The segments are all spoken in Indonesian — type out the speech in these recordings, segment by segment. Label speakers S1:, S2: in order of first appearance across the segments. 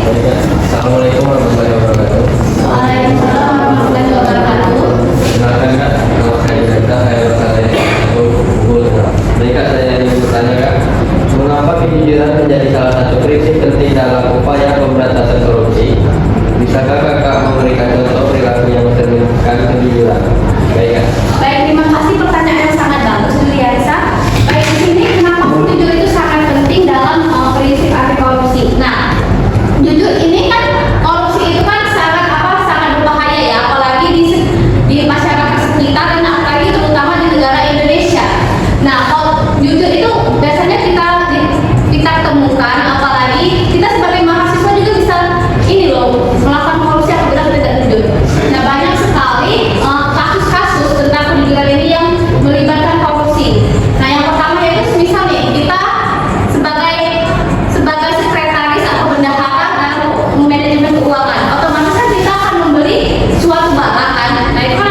S1: Assalamualaikum warahmatullahi wabarakatuh.
S2: Waalaikumsalam warahmatullahi wabarakatuh.
S1: Kenalkan Kak, nama saya Zeta, saya berasal dari Unggul. Baik Kak, saya ingin bertanya Kak, mengapa kejujuran menjadi salah satu prinsip penting dalam upaya pemberantasan korupsi? Bisakah Kakak memberikan contoh perilaku yang mencerminkan kejujuran? Baik Kak.
S2: Baik, terima kasih pertanyaan yang sangat bagus, Juliansa. Baik, di sini kenapa jujur itu sangat penting dalam prinsip anti korupsi. Nah, jujur ini kan korupsi itu kan sangat berbahaya ya, apalagi di masyarakat sekitar dan apalagi terutama di negara Indonesia. Nah, kalau jujur itu biasanya kita temukan, apalagi kita sebagai mahasiswa juga bisa ini loh melakukan korupsi apabila kita tidak jujur. Nah, banyak sekali kasus-kasus tentang kejujuran ini yang melibatkan korupsi. Nah, yang pertama yaitu misal nih kita sebagai sekretaris atau bendahara dalam manajemen keuangan, otomatis kan kita akan membeli suatu barang kan. Nah, itu kan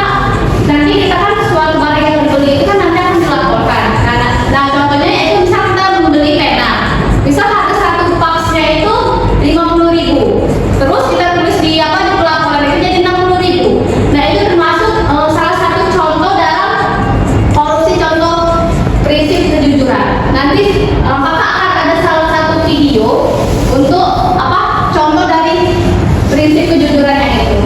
S2: nanti kita kan suatu barang yang dibeli itu kan nanti akan dilaporkan. Nah, contohnya yaitu misal kita membeli pena, misal harga satu boxnya itu 50.000, terus kita tulis di pelaporan itu jadi 60.000. Nah, itu termasuk salah satu contoh dalam korupsi, contoh prinsip kejujuran. Nanti kakak akan ada salah satu video untuk contoh dari prinsip kejujurannya itu.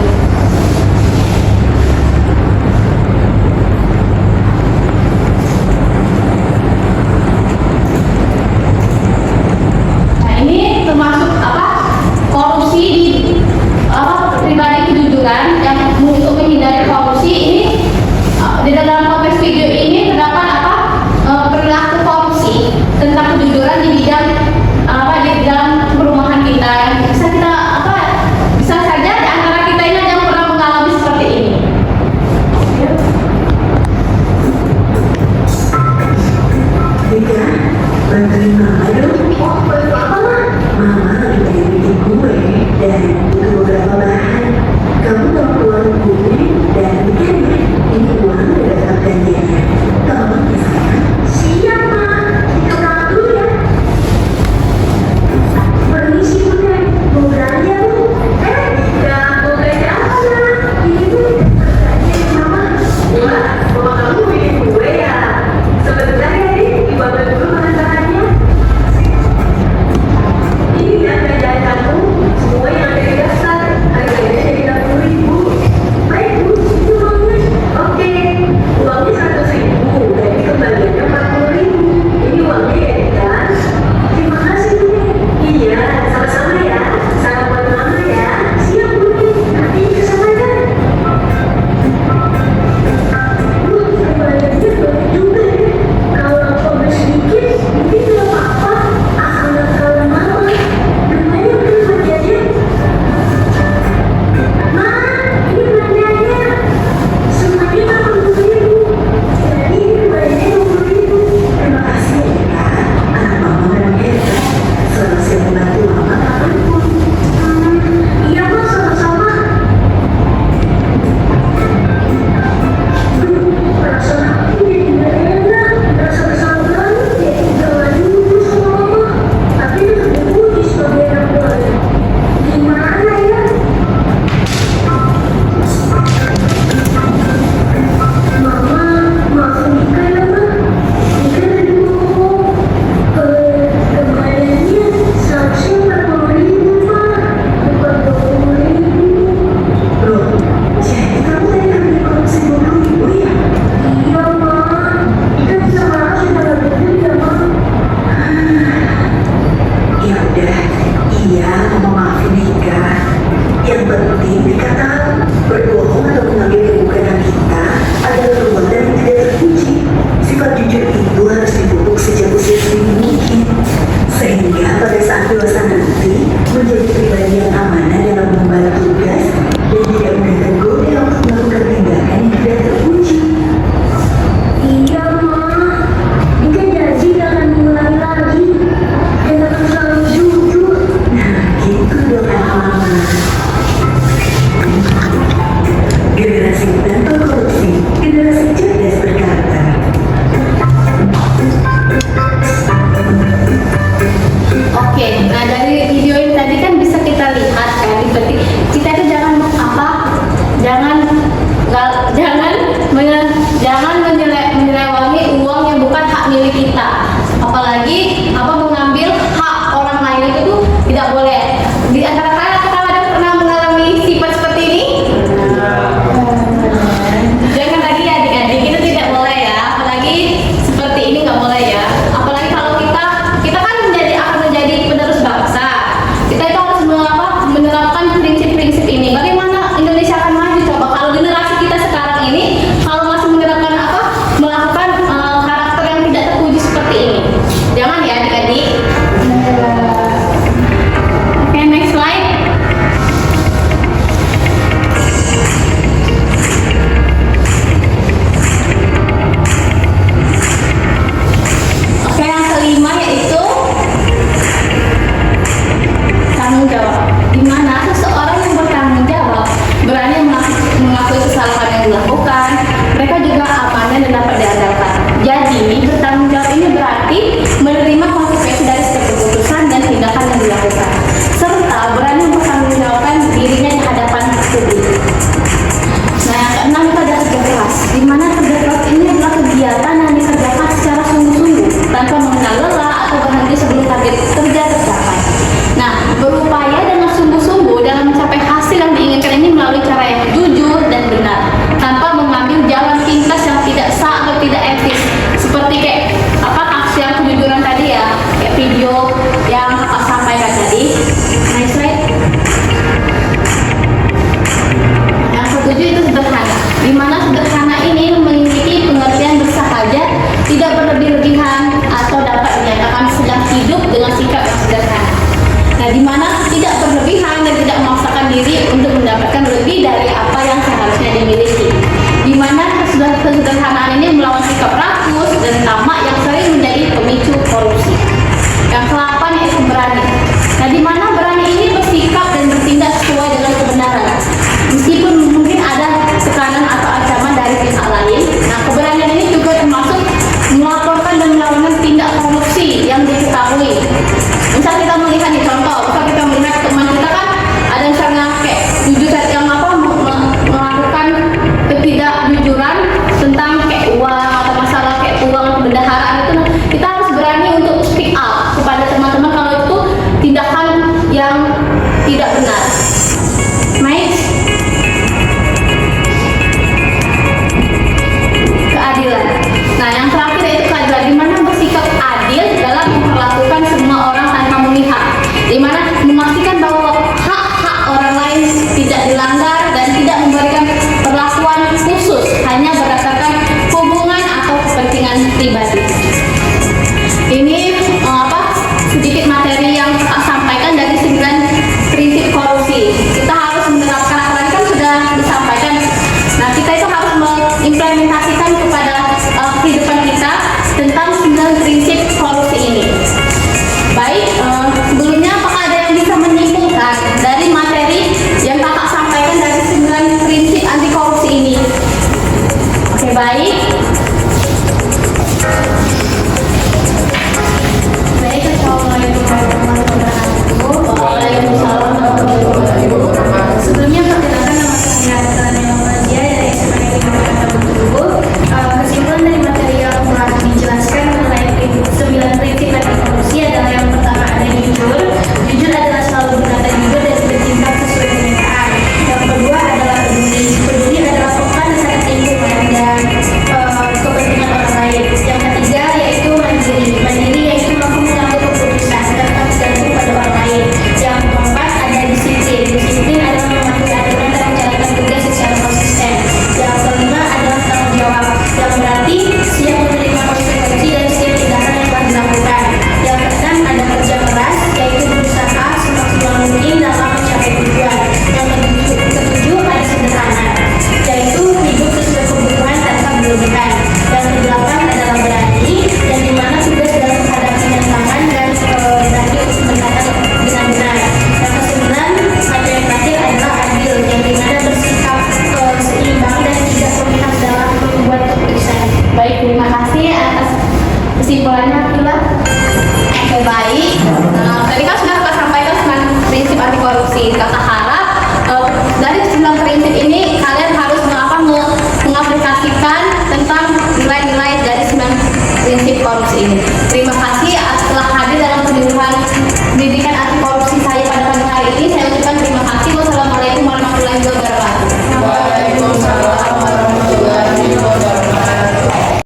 S2: Nah, ini termasuk korupsi di pribadi kejujuran yang untuk menghindari korupsi ini. Di dalam konteks video ini terdapat perilaku korupsi tentang kejujuran di bidang di dalam perumahan kita yang bisa kita bisa saja di antara kita ini ada yang pernah mengalami seperti ini.
S3: Dika, bantuin mama dong. Mama lagi pengen bikin kue dan butuh beberapa bahan. Kamu mau keluar kue dan bikin ya. Ini uang udah dapat janjiannya. Tolong ya sayang. Siap ma, kita berangkat dulu ya. Permisi bunda, mau belanja bu? Gak mau belanja apa nak? Ini bu, belanja mama. Wah, mama kamu bikin kue ya? Sebentar ya nih, ibu ambil dulu bahan-bahannya. Ini yang belanjaan kamu, semua yang ada di daftar. Harganya jadi 60.000. Baik bu, itu uangnya. Oke, uangnya 100.000, jadi kembaliannya 40.000. Ini uangnya ya kan? Terima kasih bu. Iya, sama-sama ya. Salam buat mama ya. Siap bu, nanti kesampaian. Bu, bayarnya banyak juga ya. Kalau aku ambil sedikit, mungkin gak apa-apa. Asal gak terlalu mama. Namanya udah belanjanya. Ma, ini belanjanya. Semuanya 80.000. Jadi ini bayarnya 20.000. Terima kasih ya kak. Anak mama memang hebat. Selalu siap membantu mama kapanpun. Iya ma, sama-sama. Perasaan aku jadi gak enak, rasa kesal banget ya. Gak lagi dulu sama mama, tapi tetap dipuji sebagai anak baik. Gimana ya? Mama, maafin Dika ya ma. Dika tadi ngomong kembaliannya seharusnya 40.000 ma, bukan 20.000. Loh, jadi kamu tadi ambil korupsi 20.000 ya? Iya ma, Dika bisa marah sudah gak bener ya ma. Ya udah, iya mama maafin Dika. Yang penting Dika tahu berbohong atau mengambil kebukaan kita adalah perbuatan yang tidak terpuji. Sifat jujur itu harus dipupuk sejak usia sedini mungkin, sehingga pada saat dewasa nanti menjadi pribadi yang amanah dalam mengemban tugas dan tidak mudah tergoda untuk melakukan tindakan yang tidak terpuji. Iya ma, Dika janji gak akan mengulangi lagi dan akan selalu jujur. Nah gitu dong anak mama.
S2: mana tidak berlebihan dan tidak memaksakan diri untuk mendapatkan lebih dari apa yang seharusnya dimiliki. Di mana kesederhanaan ini melawan sikap rakus dan tamak yang sering menjadi pemicu korupsi. Yang ke-8 yaitu berani. Nah, di mana berani ini bersikap dan bertindak sesuai dengan kebenaran. Meskipun mungkin ada tekanan atau ancaman dari pihak lain. Nah, keberanian ini juga termasuk melaporkan dan melakukan tindak korupsi yang diketahui. Misal kita melihat nih contoh, misal kita melihat teman kita kan ada misalnya kayak jujur yang melakukan ketidakjujuran tentang kayak uang atau masalah kayak uang bendaharaan itu, kita harus berani untuk speak up kepada teman-teman kalau itu tindakan yang tidak benar. Next, keadilan. Nah, yang terakhir